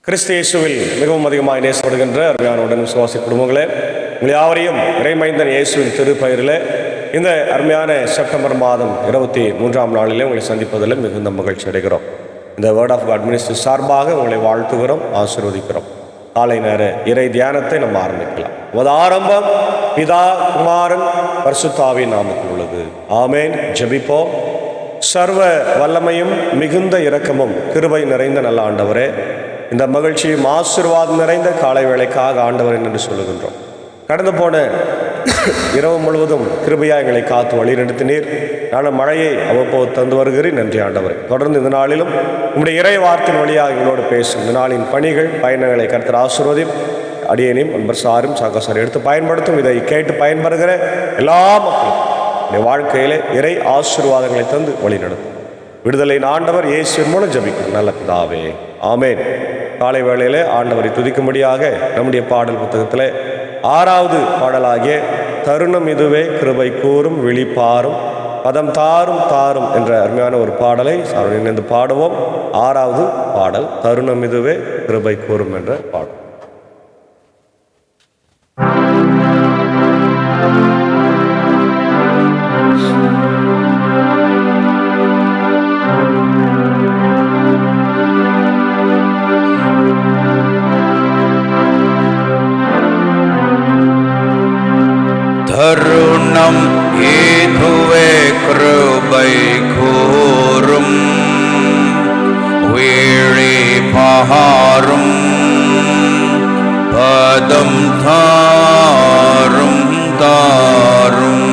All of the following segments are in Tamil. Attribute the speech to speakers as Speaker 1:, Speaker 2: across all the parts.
Speaker 1: கிறிஸ்து இயேசுவில் மிகவும் அதிகமாக நேசப்படுகின்ற அருமையான உடன் விசுவாசி குடும்பங்களே, உங்கள் யாவரையும் இறைமைந்தன் இயேசுவின் திருப்பெயரில் இந்த அருமையான செப்டம்பர் மாதம் 23ஆம் நாளிலே உங்களை சந்திப்பதில் மிகுந்த மகிழ்ச்சி அடைகிறோம். இந்த வேர்ட் ஆஃப் காட் மினிஸ்ட்ரி சார்பாக உங்களை வாழ்த்துகிறோம், ஆசீர்வதிக்கிறோம். காலை நேர இறை தியானத்தை நம்ம ஆரம்பிக்கலாம். முதல் ஆரம்பம் பிதா, குமாரன், பரிசுத்த ஆவியின் நாமத்தில் உள்ளது. ஆமேன். ஜெபிப்போம். சர்வ வல்லமையும் மிகுந்த இரக்கமும் கிருபை நிறைந்த நல்ல ஆண்டவரே, இந்த மகிழ்ச்சியும் ஆசீர்வாதம் நிறைந்த காலை வேளைக்காக ஆண்டவர் என்று சொல்லுகின்றோம். கடந்து போன இரவு முழுவதும் கிருபையாக எங்களை காத்து வழிநடத்தினீர். நானும் மழையை அவ்வப்போது தந்து வருகிறேன். நன்றி ஆண்டவரை. தொடர்ந்து இந்த நாளிலும் உங்களுடைய இறை வார்த்தையின் வழியாக எங்களோடு பேசும். இந்த நாளின் பணிகள் பயணங்களை கர்த்தர் ஆசீர்வதியும். அடியனையும் அன்பர் சாரும் சாகசாரி எடுத்து பயன்படுத்தும். இதை கேட்டு பயன்பெறுகிற எல்லா மக்களும் வாழ்க்கையிலே இறை ஆசீர்வாதங்களை தந்து வழிநடத்தும். விடுதலையின் ஆண்டவர் இயேசுவின் மூலம் ஜெபிக்கும் நல்ல பிதாவே, ஆமேன். காலை வேளையிலே ஆண்டவரை துதிக்கும்படியாக நம்முடைய பாடல் புத்தகத்தில் 6வது பாடலாகிய தருணம் இதுவே கிருபை கூறும் விழிப்பாரும் பதம் தாரும் தாரும் என்ற அருமையான ஒரு பாடலை இணைந்து பாடுவோம். 6வது பாடல் தருணம் இதுவே கிருபை கூறும் என்ற பாடல்.
Speaker 2: தருணம் இதுவே கிருபை கூறும் விழிப்பாரும் பதம் தாரும் தாரும்.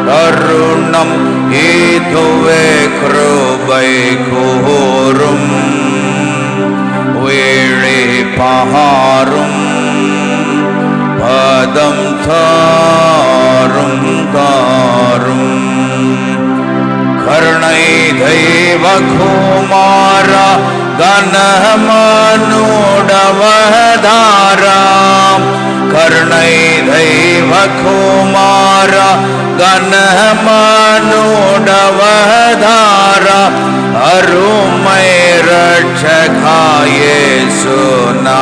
Speaker 2: தருணம் இதுவே கிருபை கூறும் விழிப்பாரும் பதம் தாரும் தாரும். கருணை தெய்வ குமாரா கனமனுடவதாராம். கருணை தெய்வ குமாரா கனமனுடவதாரா. அருமை ரட்சகா இயேசுநாதா.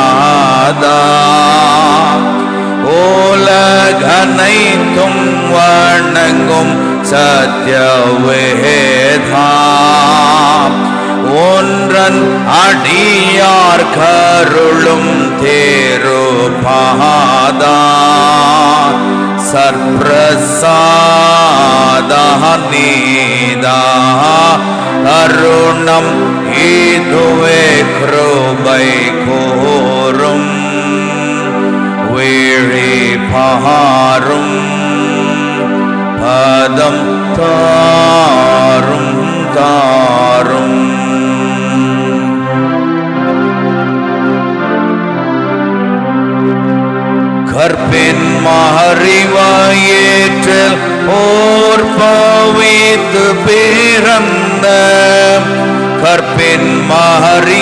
Speaker 2: உலகனைத்தும் வணங்கும் சத்யவேதா. ஒன்றன் அடியார் கருளும் தேருபாதா. சற்பிரசாதா நீதா. தருணம் இதுவே கிருபை கூறும் விழிப்பாரும் பதம் தாரும் தாரும். கற்பின் மறிவாயேற்றில் ஓர் பவித்து பிறந்த. கற்பின் மறிவாயேற்றில்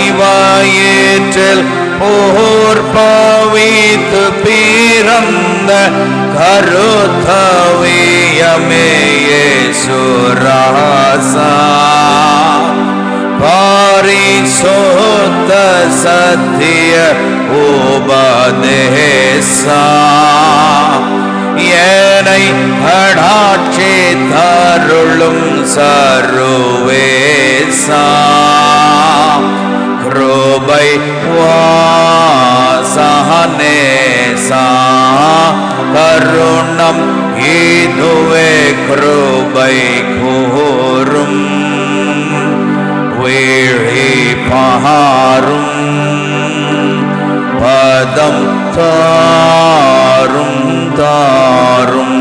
Speaker 2: ஓர் பவித்து பிறந்த. கருத்தவியமே இயேசுராசா. பரிசுத்த சத்திய உபதேசா. ஏனை அடாட்சி தருளும் சர்வேசா. கிருபை வாசனேசா. கருணம் இதுவே கிருபை கூறும் விழிப்பாரும் பதம் தாரும் தாரும்.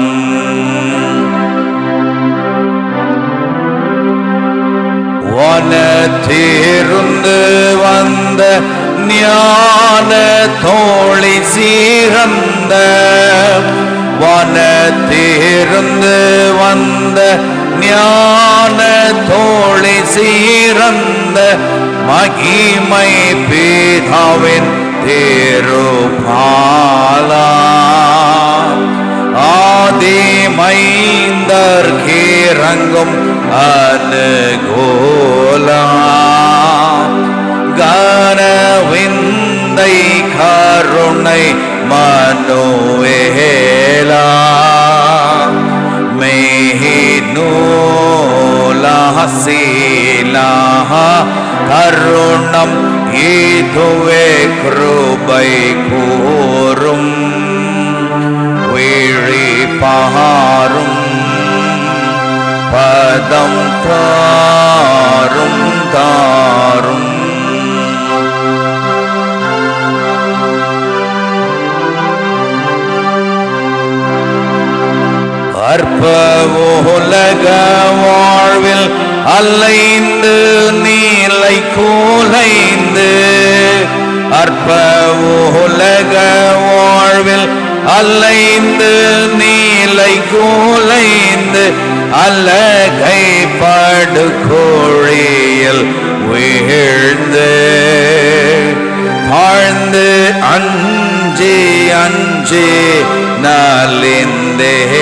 Speaker 2: வனத்திருந்து வந்த ஞான தோழி சீரந்த. வனத்திருந்து வந்த ஞான தோழி சீரந்த. மகிமை பிதாவின் திருபாலா. ஆதி மைந்தர்கிறங்கும் அனுகூலா. கனவின் தருணம் இதுவே கிருபை கூறும் விழி பாரும் பதம் தாரும் தாரும். அற்ப உலக வாழ்வில் அலைந்து நீலை கூலைந்து, அற்ப உலக வாழ்வில் அலைந்து நீலை கூலைந்து, அலகை படுகோழியில் வீழ்ந்து தாழ்ந்து அஞ்சி அஞ்சி நலிந்தேனே,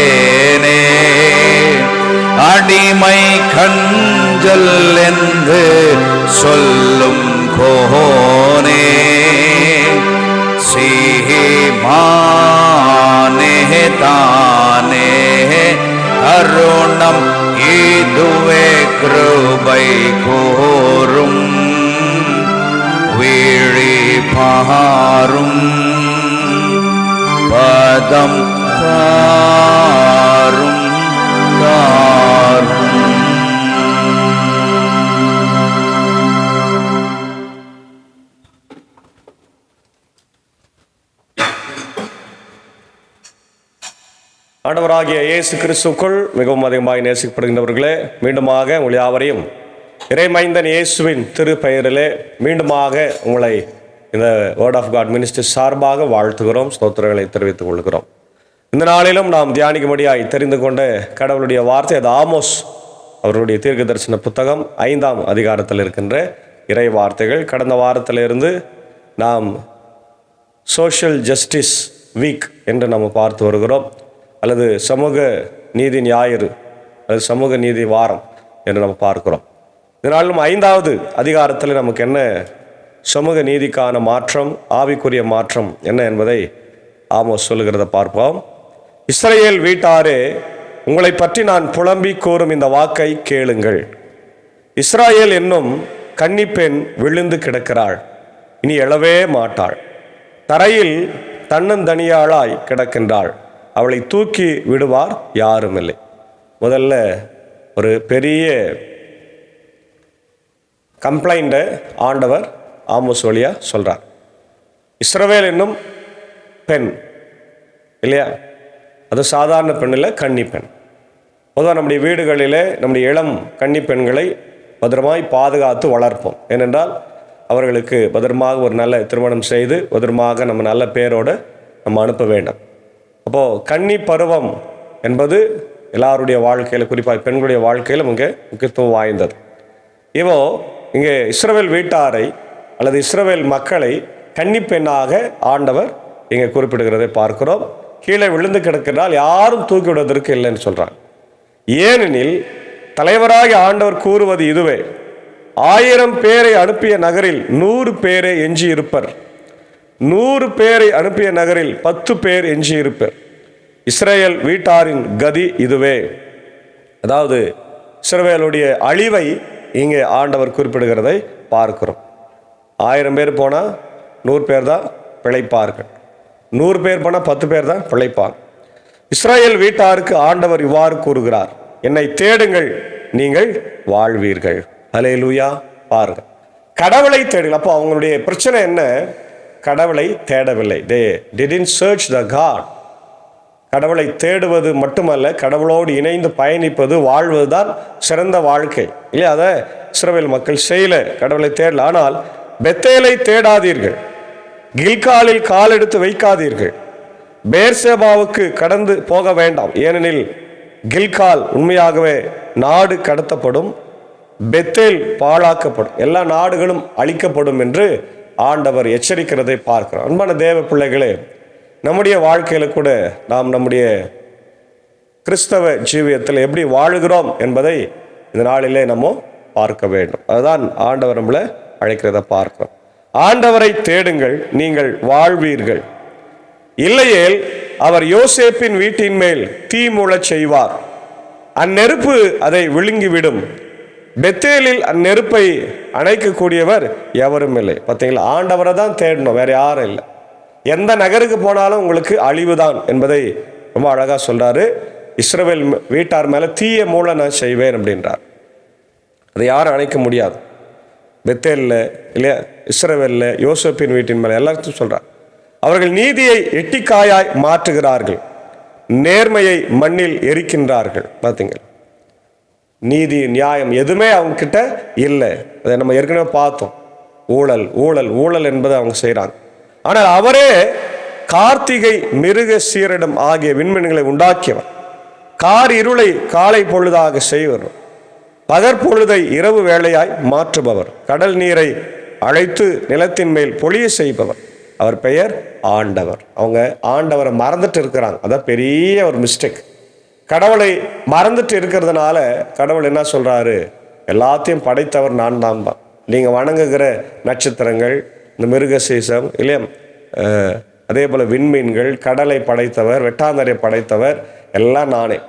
Speaker 2: அடிமை கஞ்சல் என்று சொல்லும் கோனே, சீமானே தானே அருணம் இதுவே கிருபை கூறும் விழி பாரும் பதம் தாரும் தாரும்.
Speaker 1: ஆண்டவராகிய இயேசு கிறிஸ்துக்குள் மிகவும் அதிகமாக நேசிக்கப்படுகின்றவர்களே, மீண்டுமாக உங்கள் யாவரையும் இறைமைந்தன் இயேசுவின் திரு பெயரிலே மீண்டுமாக உங்களை இந்த வேர்ட் ஆஃப் காட் மினிஸ்ட்ரி சார்பாக வாழ்த்துகிறோம், ஸ்தோத்திரங்களை தெரிவித்துக் கொள்கிறோம். இந்த நாளிலும் நாம் தியானிக்கும்படியாய் தெரிந்து கொண்ட கடவுளுடைய வார்த்தை அது ஆமோஸ் அவருடைய தீர்க்க தரிசன புத்தகம் 5ஆம் அதிகாரத்தில் இருக்கின்ற இறை வார்த்தைகள். கடந்த வாரத்திலிருந்து நாம் சோஷியல் ஜஸ்டிஸ் வீக் என்று நாம் பார்த்து வருகிறோம், அல்லது சமூக நீதி ஞாயிறு அல்லது சமூக நீதி வாரம் என்று நம்ம பார்க்கிறோம். இதனாலும் 5வது அதிகாரத்தில் நமக்கு என்ன சமூக நீதிக்கான மாற்றம், ஆவிக்குரிய மாற்றம் என்ன என்பதை ஆமோஸ் சொல்லுகிறத பார்ப்போம். இஸ்ரவேல் வீட்டாரே, உங்களை பற்றி நான் புலம்பி கூறும் இந்த வாக்கை கேளுங்கள். இஸ்ராயேல் என்னும் கன்னிப்பெண் விழுந்து கிடக்கிறாள், இனி எழவே மாட்டாள். தரையில் தன்னந்தனியாளாய் கிடக்கின்றாள், அவளை தூக்கி விடுவார் யாரும் இல்லை. முதல்ல ஒரு பெரிய கம்ப்ளைண்ட்டை ஆண்டவர் ஆமோஸ் வழியா சொல்றார். இஸ்ரவேல் என்னும் பெண் இல்லையா, அது சாதாரண பெண் இல்லை, கன்னி பெண். பொதுவாக நம்முடைய வீடுகளிலே நம்முடைய இளம் கன்னி பெண்களை பத்திரமாய் பாதுகாத்து வளர்ப்போம். ஏனென்றால் அவர்களுக்கு பத்திரமாக ஒரு நல்ல திருமணம் செய்து பத்திரமாக நம்ம நல்ல பேரோடு நம்ம அனுப்ப வேண்டும். அப்போது கன்னி பருவம் என்பது எல்லாருடைய வாழ்க்கையில், குறிப்பாக பெண்களுடைய வாழ்க்கையில் மிக முக்கியத்துவம் வாய்ந்தது. இவோ இங்கே இஸ்ரவேல் வீட்டாரை அல்லது இஸ்ரவேல் மக்களை கன்னி பெண்ணாக ஆண்டவர் இங்கே குறிப்பிடுகிறதை பார்க்கிறோம். கீழே விழுந்து கிடக்கிறால் யாரும் தூக்கி விடுவதற்கு இல்லைன்னு சொல்கிறாங்க. ஏனெனில் தலைவராக ஆண்டவர் கூறுவது இதுவே, 1000 பேரை அனுப்பிய நகரில் 100 பேரை எஞ்சி இருப்பர், 100 பேரை அனுப்பிய நகரில் 10 பேர் எஞ்சி இருப்பர். இஸ்ரவேல் வீட்டாரின் கதி இதுவே. அதாவது இஸ்ரவேலுடைய அழிவை இங்கே ஆண்டவர் குறிப்பிடுகிறதை பார்க்கிறோம். 1000 பேர் போனால் 100 பேர் தான் பிழைப்பார்கள், 100 பேர் போனால் 10 பேர் தான் பிழைப்பாங்க. இஸ்ரவேல் வீட்டாருக்கு ஆண்டவர் இவ்வாறு கூறுகிறார், என்னை தேடுங்கள் நீங்கள் வாழ்வீர்கள். அல்லேலூயா. பாருங்கள், கடவுளை தேடுங்கள். அப்போ அவங்களுடைய பிரச்சனை என்ன? கடவுளை தேடவில்லை. they didn't search the God. கடவுளை தேடுவது மட்டுமல்ல, கடவுளோடு இணைந்து பயணிப்பது, வாழ்வது தான் சிறந்த வாழ்க்கை இல்லையா? அதை இஸ்ரவேல் மக்கள் செய்யல, கடவுளை தேடல. ஆனால் பெத்தேலை தேடாதீர்கள், கில்காலில் கால் எடுத்து வைக்காதீர்கள், பேர்சேபாவுக்கு கடந்து போக வேண்டாம். ஏனெனில் கில்கால் உண்மையாகவே நாடு கடத்தப்படும், பெத்தேல் பாழாக்கப்படும், எல்லா நாடுகளும் அழிக்கப்படும் என்று ஆண்டவர் எச்சரிக்கிறதை பார்க்கிறோம். அன்பான தேவ பிள்ளைகளே, நம்முடைய வாழ்க்கையில் கூட நாம் நம்முடைய கிறிஸ்தவ ஜீவியத்தில் எப்படி வாழுகிறோம் என்பதை இந்த நாளிலே நம்ம பார்க்க வேண்டும். அதுதான் ஆண்டவர் நம்மளை அழைக்கிறத பார்க்கிறோம். ஆண்டவரை தேடுங்கள் நீங்கள் வாழ்வீர்கள், இல்லையேல் அவர் யோசேப்பின் வீட்டின் மேல் தீ மூழச் செய்வார், அந்நெருப்பு அதை விழுங்கிவிடும், பெத்தேலில் அந்நெருப்பை அணைக்கக்கூடியவர் எவரும் இல்லை. பார்த்தீங்களா, ஆண்டவரை தான் தேடணும், வேற யாரும் இல்லை. எந்த நகருக்கு போனாலும் உங்களுக்கு அழிவு தான் என்பதை ரொம்ப அழகாக சொல்றாரு. இஸ்ரவேல் வீட்டார் மேலே தீய மூளை நான் செய்வேன் அப்படின்றார். அதை யாரும் அணைக்க முடியாது. பெத்தேலில் இல்லையா, இஸ்ரவேலில் யோசேப்பின் வீட்டின் மேலே எல்லாத்தையும் சொல்றார். அவர்கள் நீதியை எட்டிக்காயாய் மாற்றுகிறார்கள், நேர்மையை மண்ணில் எரிக்கின்றார்கள். பார்த்தீங்களா, நீதி நியாயம் எதுவுமே அவங்க கிட்ட இல்லை. அதை நம்ம ஏற்கனவே பார்த்தோம். ஊழல் ஊழல் ஊழல் என்பதை அவங்க செய்கிறாங்க. ஆனால் அவரே கார்த்திகை மிருக சீரிடம் ஆகிய விண்மீன்களை உண்டாக்கியவர், கார் இருளை காலை பொழுதாக செய்வர், பகற்பொழுதை இரவு வேளையாய் மாற்றுபவர், கடல் நீரை அழைத்து நிலத்தின் மேல் பொழிய செய்பவர். அவர் பெயர் ஆண்டவர். அவங்க ஆண்டவரை மறந்துட்டு இருக்கிறாங்க. அதான் பெரிய ஒரு மிஸ்டேக். கடவுளை மறந்துட்டு இருக்கிறதுனால கடவுள் என்ன சொல்றாரு, எல்லாத்தையும் படைத்தவர் நான் தான். நீங்க வணங்குகிற நட்சத்திரங்கள், இந்த மிருகசீசம் இல்லையா, அதே போல விண்மீன்கள், கடலை படைத்தவர், வெட்டாந்தரை படைத்தவர் எல்லாம் நானே.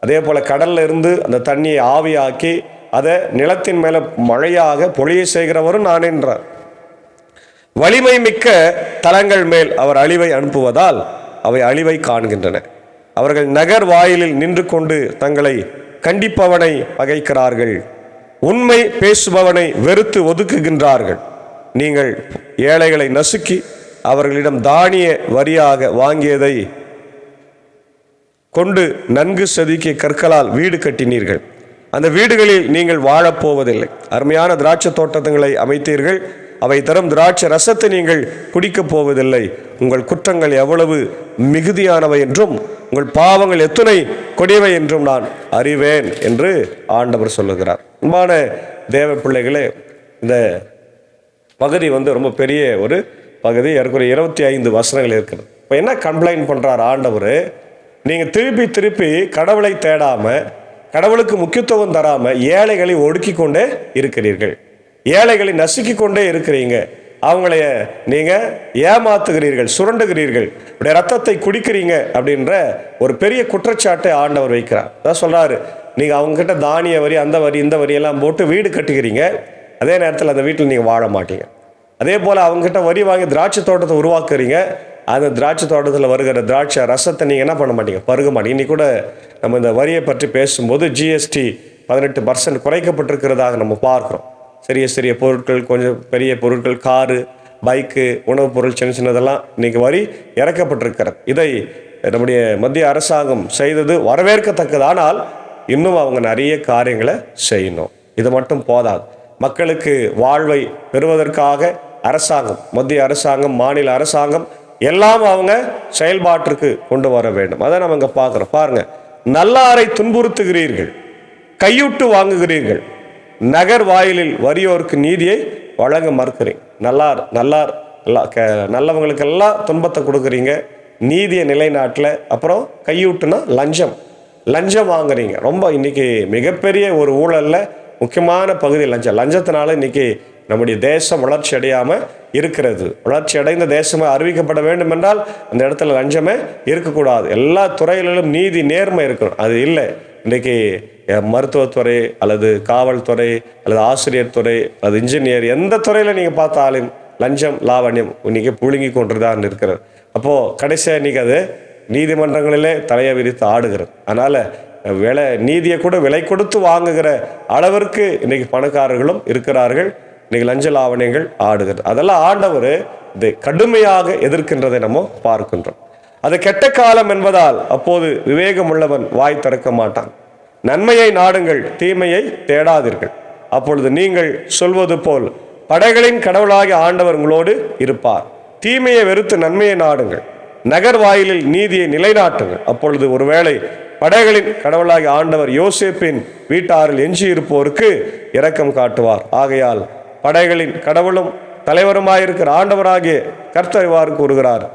Speaker 1: அதே போல கடல்ல இருந்து அந்த தண்ணியை ஆவியாக்கி அதை நிலத்தின் மேல மழையாக பொழிய செய்கிறவரும் நான் என்றார். வலிமை மிக்க தலங்கள் மேல் அவர் அழிவை அனுப்புவதால் அவை அழிவை காண்கின்றன. அவர்கள் நகர் வாயிலில் நின்று கொண்டு தங்களை கண்டிப்பவனை பகைக்கிறார்கள், உண்மை பேசுபவனை வெறுத்து ஒதுக்குகின்றார்கள். நீங்கள் ஏழைகளை நசுக்கி அவர்களிடம் தானிய வரியாக வாங்கியதை கொண்டு நன்கு செதுக்கிய கற்களால் வீடு கட்டினீர்கள். அந்த வீடுகளில் நீங்கள் வாழப்போவதில்லை. அருமையான திராட்சை தோட்டங்களை அமைத்தீர்கள், அவை தரும் திராட்சை ரசத்தை நீங்கள் குடிக்கப் போவதில்லை. உங்கள் குற்றங்கள் எவ்வளவு மிகுதியானவை என்றும் உங்கள் பாவங்கள் எத்தனை கொடியவை என்றும் நான் அறிவேன் என்று ஆண்டவர் சொல்லுகிறார். அன்பான தேவ பிள்ளைகளே, இந்த பகுதி ரொம்ப பெரிய ஒரு பகுதி. ஏற்கனவே 25 வசனங்கள் இருக்கிறது. இப்போ என்ன கம்ப்ளைண்ட் பண்ணுறார் ஆண்டவர், நீங்கள் திருப்பி திருப்பி கடவுளை தேடாமல், கடவுளுக்கு முக்கியத்துவம் தராமல் ஏழைகளை ஒடுக்கி கொண்டே இருக்கிறீர்கள், ஏழைகளை நசுக்கி கொண்டே இருக்கிறீங்க, அவங்களைய நீங்கள் ஏமாத்துகிறீர்கள், சுரண்டுகிறீர்கள், இப்படி ரத்தத்தை குடிக்கிறீங்க அப்படின்ற ஒரு பெரிய குற்றச்சாட்டை ஆண்டவர் வைக்கிறார். அதான் சொல்கிறாரு, நீங்கள் அவங்ககிட்ட தானிய வரி, அந்த வரி, இந்த வரியெல்லாம் போட்டு வீடு கட்டுகிறீங்க, அதே நேரத்தில் அந்த வீட்டில் நீங்கள் வாழ மாட்டீங்க. அதே போல் அவங்ககிட்ட வரி வாங்கி திராட்சை தோட்டத்தை உருவாக்குறீங்க, அந்த திராட்சை தோட்டத்தில் வருகிற திராட்சை ரசத்தை நீங்கள் என்ன பண்ண மாட்டீங்க, பருக மாட்டீங்க. இன்னைக்கு கூட நம்ம இந்த வரியை பற்றி பேசும்போது ஜிஎஸ்டி 18% குறைக்கப்பட்டிருக்கிறதாக நம்ம பார்க்குறோம். சிறிய சிறிய பொருட்கள், கொஞ்சம் பெரிய பொருட்கள், காரு, பைக்கு, உணவுப் பொருள், சின்ன சின்னதெல்லாம் இன்னைக்கு வரி இறக்கப்பட்டிருக்கிறது. இதை நம்முடைய மத்திய அரசாங்கம் செய்தது வரவேற்கத்தக்கது. ஆனால் இன்னும் அவங்க நிறைய காரியங்களை செய்யணும். இது மட்டும் போதாது. மக்களுக்கு வாழ்வை பெறுவதற்காக அரசாங்கம், மத்திய அரசாங்கம், மாநில அரசாங்கம் எல்லாம் அவங்க செயல்பாட்டிற்கு கொண்டு வர வேண்டும். அதை நம்ம இங்கே பார்க்குறோம். பாருங்க, நல்லாரை துன்புறுத்துகிறீர்கள், கையூட்டு வாங்குகிறீர்கள், நகர் வாயிலில் வறியோருக்கு நீதியை வழங்க மறுக்கிறீங்க. நல்லார் நல்லவங்களுக்கெல்லாம் துன்பத்தை கொடுக்குறீங்க, நீதியை நிலைநாட்டில். அப்புறம் கையூட்டுனா லஞ்சம் வாங்குறீங்க. ரொம்ப இன்னைக்கு மிகப்பெரிய ஒரு ஊழலில் முக்கியமான பகுதி லஞ்சத்தினால இன்னைக்கு நம்முடைய தேசம் வளர்ச்சி அடையாமல் இருக்கிறது. வளர்ச்சி அடைந்த தேசமாக அறிவிக்கப்பட வேண்டும் என்றால் அந்த இடத்துல லஞ்சமே இருக்கக்கூடாது. எல்லா துறைகளிலும் நீதி நேர்மை இருக்கணும். அது இல்லை. இன்றைக்கி மருத்துவத்துறை அல்லது காவல்துறை அல்லது ஆசிரியர் துறை அல்லது இன்ஜினியர், எந்த துறையில் நீங்கள் பார்த்தாலும் லஞ்சம் லாவண்யம் இன்னைக்கு புழுங்கி கொண்டு தான் இருக்கிறது. அப்போது கடைசியாக இன்றைக்கி அது நீதிமன்றங்களிலே தலையை விரித்து ஆடுகிறது. அதனால் நீதியை கூட விலை கொடுத்து வாங்குகிற அளவிற்கு இன்றைக்கி பணக்காரர்களும் இருக்கிறார்கள். இன்றைக்கி லஞ்ச லாவணியங்கள் ஆடுகிறது. அதெல்லாம் ஆண்டவர் இதை கடுமையாக எதிர்க்கின்றதை நம்ம பார்க்கின்றோம். அது கெட்ட காலம் என்பதால் அப்போது விவேகம் உள்ளவன் வாய் திறக்க மாட்டான். நன்மையை நாடுங்கள், தீமையை தேடாதீர்கள், அப்பொழுது நீங்கள் சொல்வது போல் படைகளின் கடவுளாகிய ஆண்டவர் உங்களோடு இருப்பார். தீமையை வெறுத்து நன்மையை நாடுங்கள், நகர் வாயிலில் நீதியை நிலைநாட்டுங்கள், அப்பொழுது ஒருவேளை படைகளின் கடவுளாகிய ஆண்டவர் யோசேப்பின் வீட்டாரில் எஞ்சியிருப்போருக்கு இரக்கம் காட்டுவார். ஆகையால் படைகளின் கடவுளும் தலைவருமாயிருக்கிற ஆண்டவராகிய கர்த்தர் இவ்வாறு கூறுகிறார்,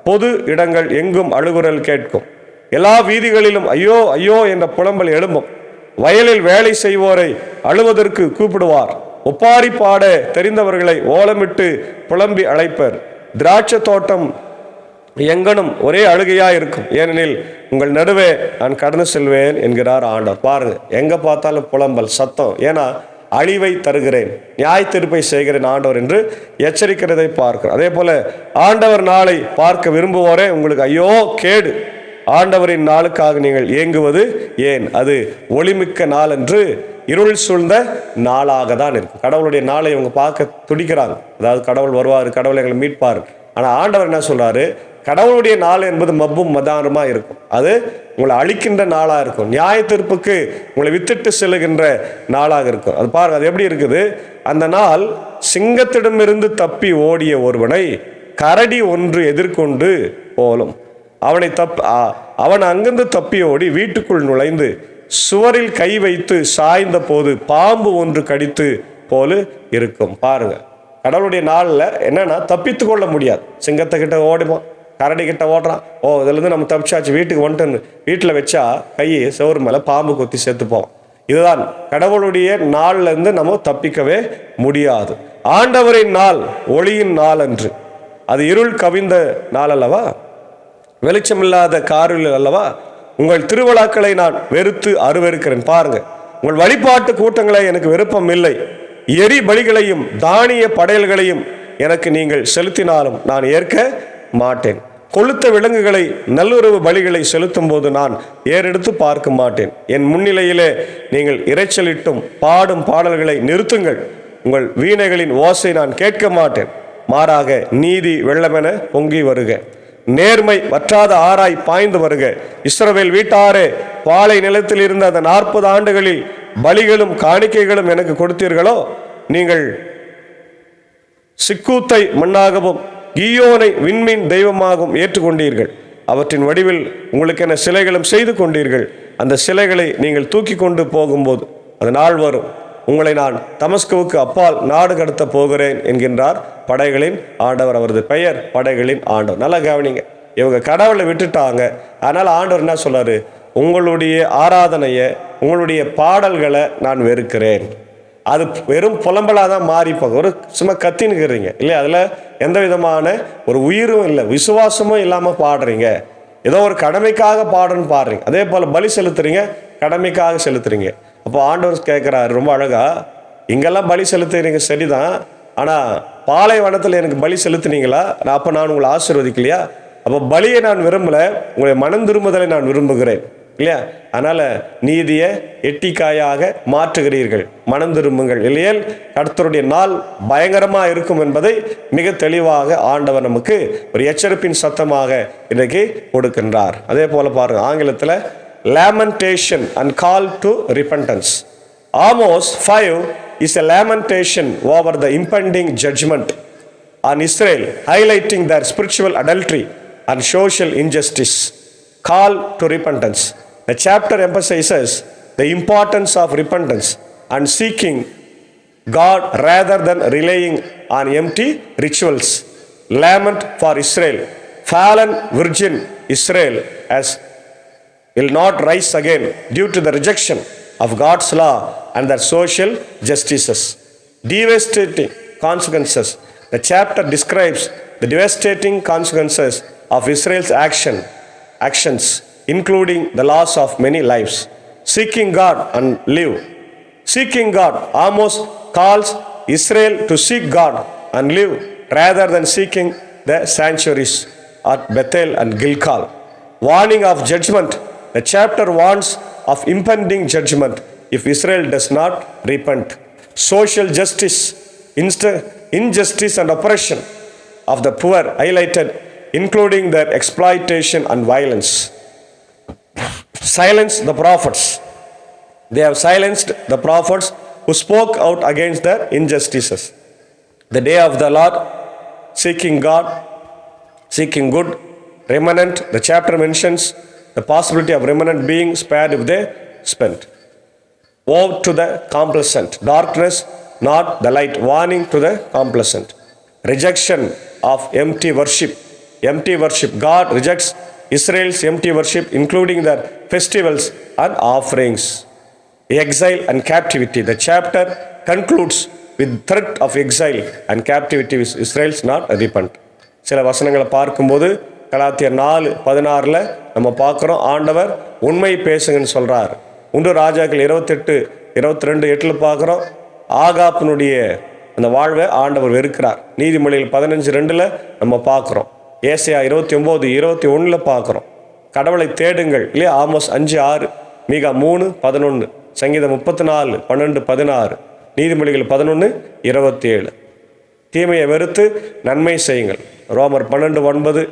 Speaker 1: பொது இடங்கள் எங்கும் அழுகுரல் கேட்கும், எல்லா வீதிகளிலும் ஐயோ ஐயோ என்ற புலம்பல் எழும்பும். வயலில் வேலை செய்வோரை அழுவதற்கு கூப்பிடுவார், ஒப்பாரி பாட தெரிந்தவர்களை ஓலமிட்டு புலம்பி அழைப்பர். திராட்சை தோட்டம் எங்கனும் ஒரே அழுகையா இருக்கும், ஏனெனில் உங்கள் நடுவே நான் கடந்து செல்வேன் என்கிறார் ஆண்டவர். பாருங்க, எங்க பார்த்தாலும் புலம்பல் சத்தம். ஏன்னா அழிவை தருகிறேன், நியாய தீர்ப்பை செய்கிறேன் ஆண்டவர் என்று எச்சரிக்கிறதை பார்க்கிறோம். அதே போல ஆண்டவர் நாளை பார்க்க விரும்புவோரே உங்களுக்கு ஐயோ கேடு. ஆண்டவரின் நாளுக்காக நீங்கள் ஏங்குவது ஏன்? அது ஒளிமிக்க நாள் என்று இருள் சூழ்ந்த நாளாக தான் இருக்கும். கடவுளுடைய நாளை இவங்க பார்க்க துடிக்கிறாங்க. அதாவது கடவுள் வருவார், கடவுள் எங்களை மீட்பார். ஆனால் ஆண்டவர் என்ன சொல்றாரு? கடவுளுடைய நாள் என்பது மப்பும் மதானமா இருக்கும். அது உங்களை அழிக்கின்ற நாளாக இருக்கும், நியாய தீர்ப்புக்கு உங்களை வித்துட்டு செல்லுகின்ற நாளாக இருக்கும். அது பாருங்க, அது எப்படி இருக்குது? அந்த நாள் சிங்கத்திடமிருந்து தப்பி ஓடிய ஒருவனை கரடி ஒன்று எதிர்கொண்டு போலும். அவன் அங்கிருந்து தப்பி ஓடி வீட்டுக்குள் நுழைந்து சுவரில் கை வைத்து சாய்ந்த போது பாம்பு ஒன்று கடித்து போல இருக்கும். பாருங்க, கடவுளுடைய நாளில் என்னன்னா தப்பித்து கொள்ள முடியாது. சிங்கத்தை கிட்ட ஓடுவோம், கரடி கிட்ட ஓடுறான், ஓ இதுலேருந்து நம்ம தப்பிச்சாச்சு, வீட்டுக்கு வந்துட்டு வீட்டில் வச்சா கையை சோறு மேலே பாம்பு கொத்தி செத்துப்போம். இதுதான் கடவுளுடைய நாள்ல இருந்து நம்ம தப்பிக்கவே முடியாது. ஆண்டவரின் நாள் ஒளியின் நாள் அன்று, அது இருள் கவிந்த நாள் அல்லவா, வெளிச்சமில்லாத காரில் அல்லவா. உங்கள் திருவிழாக்களை நான் வெறுத்து அருவருக்கிறேன். பாருங்க, உங்கள் வழிபாட்டு கூட்டங்களை எனக்கு விருப்பம் இல்லை. எரி பலிகளையும் தானிய படையல்களையும் எனக்கு நீங்கள் செலுத்தினாலும் நான் ஏற்க மாட்டேன். கொளுத்த விலங்குகளை நல்லுறவு பலிகளை செலுத்தும் போது நான் ஏறெடுத்து பார்க்க மாட்டேன். என் முன்னிலையிலே நீங்கள் இரைச்சலிட்டும் பாடும் பாடல்களை நிறுத்துங்கள். உங்கள் வீணைகளின் ஓசை நான் கேட்க மாட்டேன். மாறாக நீதி வெள்ளமென பொங்கி வருக, நேர்மை வற்றாத ஆராய் பாய்ந்து வருக. இஸ்ரவேல் வீட்டாரே, பாலை நிலத்தில் இருந்த அந்த 40 ஆண்டுகளில் பலிகளும் காணிக்கைகளும் எனக்கு கொடுத்தீர்களோ? நீங்கள் சிக்கூத்தை மண்ணாகவும் கீயோனை விண்மீன் தெய்வமாகவும் ஏற்றுக்கொண்டீர்கள். அவற்றின் வடிவில் உங்களுக்கென சிலைகளும் செய்து கொண்டீர்கள். அந்த சிலைகளை நீங்கள் தூக்கி கொண்டு போகும்போது அது நாள் வரும், உங்களை நான் தமஸ்குவுக்கு அப்பால் நாடு கடத்த போகிறேன் என்கின்றார் படைகளின் ஆண்டவர். அவரது பெயர் படைகளின் ஆண்டவர். நல்லா கவனிங்க, இவங்க கடவுளை விட்டுட்டாங்க. அதனால் ஆண்டவர் என்ன சொல்றாரு? உங்களுடைய ஆராதனையை, உங்களுடைய பாடல்களை நான் வெறுக்கிறேன். அது வெறும் புலம்பலாக தான் மாறிப்போங்க. ஒரு சும்மா கத்தின்னுக்கிறீங்க இல்லையா, அதில் எந்த விதமான ஒரு உயிரும் இல்லை, விசுவாசமும் இல்லாமல் பாடுறீங்க. ஏதோ ஒரு கடமைக்காக பாடுன்னு பாடுறீங்க. அதே போல் பலி செலுத்துறீங்க, கடமைக்காக செலுத்துறீங்க. அப்போ ஆண்டவர் கேட்குறாரு ரொம்ப அழகா, இங்கெல்லாம் பலி செலுத்துறீங்க சரிதான், ஆனால் பாலைவனத்தில் எனக்கு பலி செலுத்துனீங்களா? அப்போ நான் உங்களை ஆசீர்வதிக்கலையா? அப்போ பலியை நான் விரும்பலை, உங்களுடைய மனம் திரும்புதலை நான் விரும்புகிறேன் இல்லையா? அதனால் நீதியை எட்டிக்காயாக மாற்றுகிறீர்கள், மனம் திரும்புங்கள், இல்லையேல் கர்த்தருடைய நாள் பயங்கரமாக இருக்கும் என்பதை மிக தெளிவாக ஆண்டவர் நமக்கு ஒரு எச்சரிப்பின் சத்தமாக இன்றைக்கு கொடுக்கின்றார். அதே போல் பாருங்கள், ஆங்கிலத்தில் lamentation and call to repentance. Amos 5 is a lamentation over the impending judgment on Israel, highlighting their spiritual adultery and social injustice. Call to repentance. The chapter emphasizes the importance of repentance and seeking God rather than relying on empty rituals. Lament for Israel. Fallen virgin Israel will not rise again due to the rejection of God's law and their social justices. Devastating consequences. The chapter describes the devastating consequences of Israel's actions, including the loss of many lives. Seeking God and live. Seeking God. Amos calls Israel to seek God and live rather than seeking the sanctuaries at Bethel and Gilgal. Warning of judgment. The chapter warns of impending judgment if Israel does not repent. Social justice, injustice and oppression of the poor highlighted, including their exploitation and violence. Silence the prophets. They have silenced the prophets who spoke out against their injustices. The day of the Lord, seeking God, seeking good, remnant. The chapter mentions the possibility of remnant being spared if they spent. Woe to the complacent. Darkness, not the light. Warning to the complacent. Rejection of empty worship. Empty worship. God rejects Israel's empty worship, including their festivals and offerings. Exile and captivity. The chapter concludes with threat of exile and captivity if Israel's not repent. சில வசனங்களை பார்க்கும்போது கலாத்தியர் 4:16 நம்ம பார்க்குறோம். ஆண்டவர் உண்மை பேசுங்கன்னு சொல்கிறார். 1 ராஜாக்கள் 28:22 பார்க்குறோம். ஆகாப்பினுடைய அந்த வாழ்வை ஆண்டவர் வெறுக்கிறார். நீதிமொழிகள் 15:2 நம்ம பார்க்குறோம். ஏசாயா 29:21 பார்க்குறோம். கடவுளை தேடுங்கள் இல்லையா? ஆமோஸ் 5:6, மீகா 3:11, சங்கீதம் 34:12-16, நீதிமொழிகள் 11:27. தீமையை வெறுத்து நன்மை செய்யுங்கள். ரோமர் 12:9,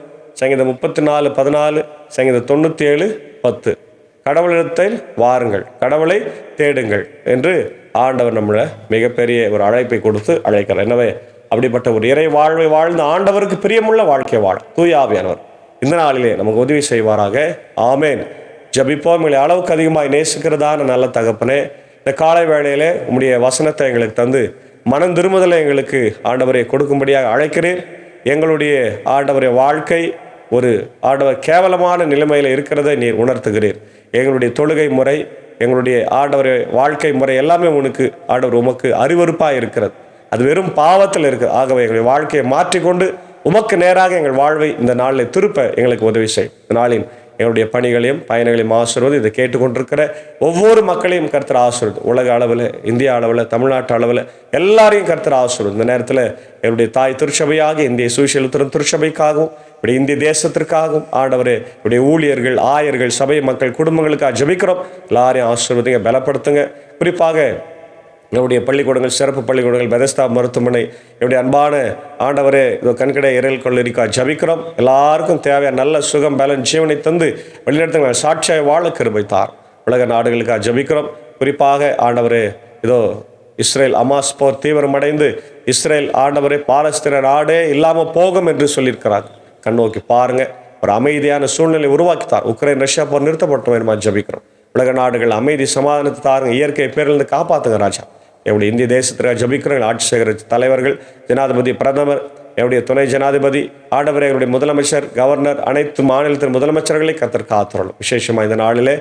Speaker 1: சங்கீதம் 34:14, சங்கீதம் 97:10. கடவுளிடத்தில் வாருங்கள், கடவுளை தேடுங்கள் என்று ஆண்டவர் நம்மளை மிகப்பெரிய ஒரு அழைப்பை கொடுத்து அழைக்கிறார். எனவே அப்படிப்பட்ட ஒரு இறை வாழ்வை வாழ்ந்த ஆண்டவருக்கு பிரியமுள்ள வாழ்க்கை வாழ தூய ஆவியானவர் இந்த நாளிலே நமக்கு உதவி செய்வாராக. ஆமேன். ஜபிப்போம். எங்களை அளவுக்கு அதிகமாக நேசிக்கிறதான நல்ல தகப்பனே, இந்த காலை வேளையிலே உம்முடைய வசனத்தை எங்களுக்கு தந்து மனம் திரும்புதலை எங்களுக்கு ஆண்டவரை கொடுக்கும்படியாக அழைக்கிறேன். எங்களுடைய ஆண்டவரை வாழ்க்கை ஒரு ஆண்டவர் கேவலமான நிலைமையில் இருக்கிறதை நீர் உணர்த்துகிறீர். எங்களுடைய தொழுகை முறை, எங்களுடைய ஆண்டவர் வாழ்க்கை முறை எல்லாமே ஆண்டவர் உமக்கு அருவருப்பாக இருக்கிறது. அது வெறும் பாவத்தில் இருக்குது. ஆகவே எங்களுடைய வாழ்க்கையை மாற்றிக்கொண்டு உமக்கு நேராக எங்கள் வாழ்வை இந்த நாளில் திருப்ப எங்களுக்கு உதவி செய். இந்த நாளின் எங்களுடைய பணிகளையும் பயணங்களையும் ஆசீர்வதி. இதை கேட்டுக்கொண்டிருக்கிற ஒவ்வொரு மக்களையும் கர்த்தர் ஆசீர்வதி. உலக அளவில், இந்தியா அளவில், தமிழ்நாட்டு அளவில் எல்லாரையும் கர்த்தர் ஆசீர்வதி. இந்த நேரத்தில் என்னுடைய தாய் திருச்சபையாக இந்திய சுவிசேஷ திருச்சபைக்காகவும் இப்படி இந்திய தேசத்திற்காகவும் ஆண்டவரே இப்படி ஊழியர்கள், ஆயர்கள், சபை மக்கள், குடும்பங்களுக்காக ஜெபிக்கிறோம். எல்லாரையும் ஆசீர்வதிங்க, பலப்படுத்துங்க. குறிப்பாக என்னுடைய பள்ளிக்கூடங்கள், சிறப்பு பள்ளிக்கூடங்கள், பெதஸ்தா மருத்துவமனை, என்னுடைய அன்பான ஆண்டவரே கண்கடை இறையல் கொள்ளரிக்கா ஜபிக்கிறோம். எல்லாருக்கும் தேவையான நல்ல சுகம், பலன், ஜீவனை தந்து வெளிநடத்த சாட்சியாய் வாழ கிருபை தார். உலக நாடுகளுக்காக ஜபிக்கிறோம். குறிப்பாக ஆண்டவரே இஸ்ரேல் அமாஸ் போர் தீவிரமடைந்து இஸ்ரேல் ஆண்டவரே பாலஸ்தீன நாடே இல்லாமல் போகும் என்று சொல்லியிருக்கிறாங்க. கண்ணோக்கி பாருங்க. ஒரு அமைதியான சூழ்நிலை உருவாக்கித்தார். உக்ரைன் ரஷ்யா போர் நிறுத்தப்பட்ட வேணுமா ஜபிக்கிறோம். உலக நாடுகள் அமைதி சமாதானத்தை தாருங்க. இயற்கை பேரிலிருந்து காப்பாற்றுங்க ராஜா. என்னுடைய இந்திய தேசத்திற்கு ஜபிக்கிறோம். ஆட்சி செய்கிற தலைவர்கள், ஜனாதிபதி, பிரதமர், என்னுடைய துணை ஜனாதிபதி, ஆண்டவரே என்னுடைய முதலமைச்சர், கவர்னர், அனைத்து மாநிலத்தின் முதலமைச்சர்களை கர்த்தர் காத்துறோம். விசேஷமாக இந்த நாளிலே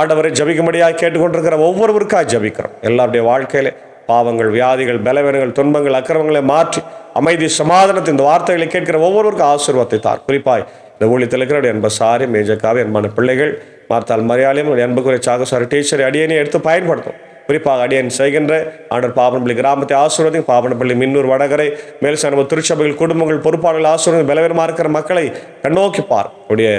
Speaker 1: ஆண்டவரை ஜபிக்கும்படியாக கேட்டுக்கொண்டிருக்கிற ஒவ்வொருவருக்காக ஜபிக்கிறோம். எல்லாருடைய வாழ்க்கையிலே பாவங்கள், வியாதிகள், பலவீனங்கள், துன்பங்கள், அக்கிரமங்களை மாற்றி அமைதி சமாதானத்தை இந்த வார்த்தைகளை கேட்கிற ஒவ்வொருவருக்கும் ஆசீர்வாதத்தை தார். குறிப்பாய் இந்த ஊழியத்தில் இருக்கிற அன்பசாரி, மேஜக்காவை, அன்பான பிள்ளைகள், மார்த்தால் மரியாதையும் அன்புக்குரிய சாகசாரி டீச்சரை அடியனை எடுத்து பயன்படுத்தும். குறிப்பாக அடியன் செய்கின்ற ஆண்டர் பாபனப்பள்ளி கிராமத்தை ஆசீர்வதி. பாபனப்பள்ளி, மின்னூர், வடகரை, மேல்சான திருச்சபைகள், குடும்பங்கள், பொறுப்பாளர்கள் ஆசீர்வதி. பலவீனமாக இருக்கிற மக்களை கண்ணோக்கி பார். உடைய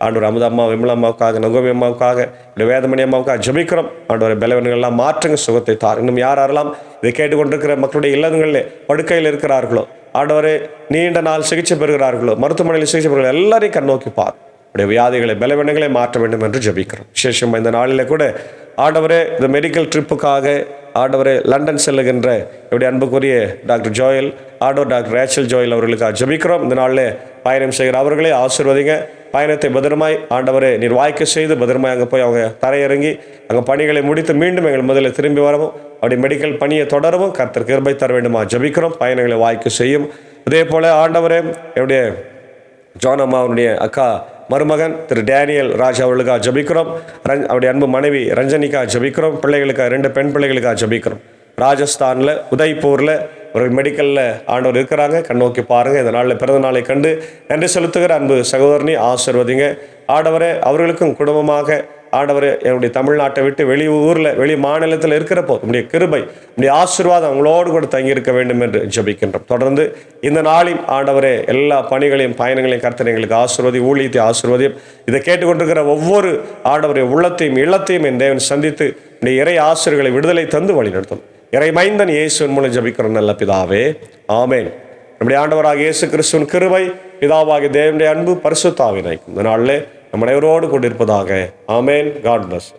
Speaker 1: ஆண்டவர் அமுதம்மா, விமலா அம்மாவுக்காக, நகோமி அம்மாவுக்காக, இப்படி வேதமணி அம்மாவுக்காக ஜபிக்கிறோம். ஆண்டவர் பலவீனங்கள்லாம் மாற்றுங்க, சுகத்தை தார். இன்னும் யாரெல்லாம் இதை கேட்டுக்கொண்டிருக்கிற மக்களுடைய இல்லங்களில் படுக்கையில் இருக்கிறார்களோ, ஆண்டவரே நீண்ட நாள் சிகிச்சை பெறுகிறார்களோ, மருத்துவமனையில் சிகிச்சை பெறுகிறார்கள், எல்லாரையும் கண்ணோக்கி பார். உடைய வியாதிகளை, பலவீனங்களை மாற்ற வேண்டும் என்று ஜபிக்கிறோம். விசேஷமாக இந்த நாளில் கூட ஆண்டவரே இந்த மெடிக்கல் ட்ரிப்புக்காக ஆண்டவரே லண்டன் செல்லுகின்ற இப்படி அன்புக்குரிய doctor Joel, doctor Rachel Joel அவர்களுக்காக ஜபிக்கிறோம். இந்த நாளில் பயணம் செய்கிற அவர்களே ஆசீர்வதிங்க. பயணத்தை பத்திரமாய் ஆண்டவரே நீர் வாய்க்க செய்து பத்திரமாய் அங்கே போய் அவங்க தரையிறங்கி அங்கே பணிகளை முடித்து மீண்டும் எங்கள் முதலில் திரும்பி வரவும், அப்படி மெடிக்கல் பணியை தொடரவும் கர்த்தர் கிருபை தர வேண்டுமா ஜபிக்கிறோம். பயணங்களை வாய்க்க செய்யும். அதே போல் ஆண்டவரே என்னுடைய ஜான் அம்மாவுடைய அக்கா மருமகன் திரு டேனியல் ராஜா அவர்களுக்காக ஜபிக்கிறோம். அவருடைய அன்பு மனைவி ரஞ்சனிக்காக ஜபிக்கிறோம். பிள்ளைகளுக்காக 2 பெண் பிள்ளைகளுக்காக ஜபிக்கிறோம். ராஜஸ்தானில் உதய்பூரில் ஒரு மெடிக்கலில் ஆண்டவர் இருக்கிறாங்க. கண்ணோக்கி பாருங்கள். இந்த நாளில் பிறந்த நாளை கண்டு நன்றி செலுத்துகிற அன்பு சகோதரனி ஆசீர்வதிங்க. ஆண்டவரே அவர்களுக்கும் குடும்பமாக ஆண்டவரே என்னுடைய தமிழ்நாட்டை விட்டு வெளி ஊரில், வெளி மாநிலத்தில் இருக்கிறப்போ உங்களுடைய கிருபை, உங்களுடைய ஆசீர்வாதம் அவங்களோடு கூட தங்கியிருக்க வேண்டும் என்று ஜபிக்கின்றோம். தொடர்ந்து இந்த நாளில் ஆண்டவரே எல்லா பணிகளையும், பயணங்களையும் கர்த்தர் எங்களுக்கு ஆசீர்வதி, ஊழியத்தை ஆசீர்வதியும். இதை கேட்டுக்கொண்டிருக்கிற ஒவ்வொரு ஆண்டவருடைய உள்ளத்தையும் இல்லத்தையும் என் தேவன் சந்தித்து இந்த இறை ஆசிரியர்களை விடுதலை தந்து வழிநடத்தும். இறை மைந்தன் இயேசுவின் மூலம் ஜபிக்கிறோம் நல்ல பிதாவே, ஆமேன். நம்முடைய ஆண்டவராக இயேசு கிறிஸ்துவின் கிருபை, பிதாவாகிய தேவனுடைய அன்பு, பரிசுத்த ஆவியானவர் இந்த நாளிலே நம்ம அனைவரோடு கொண்டிருப்பதாக. ஆமேன். God plus.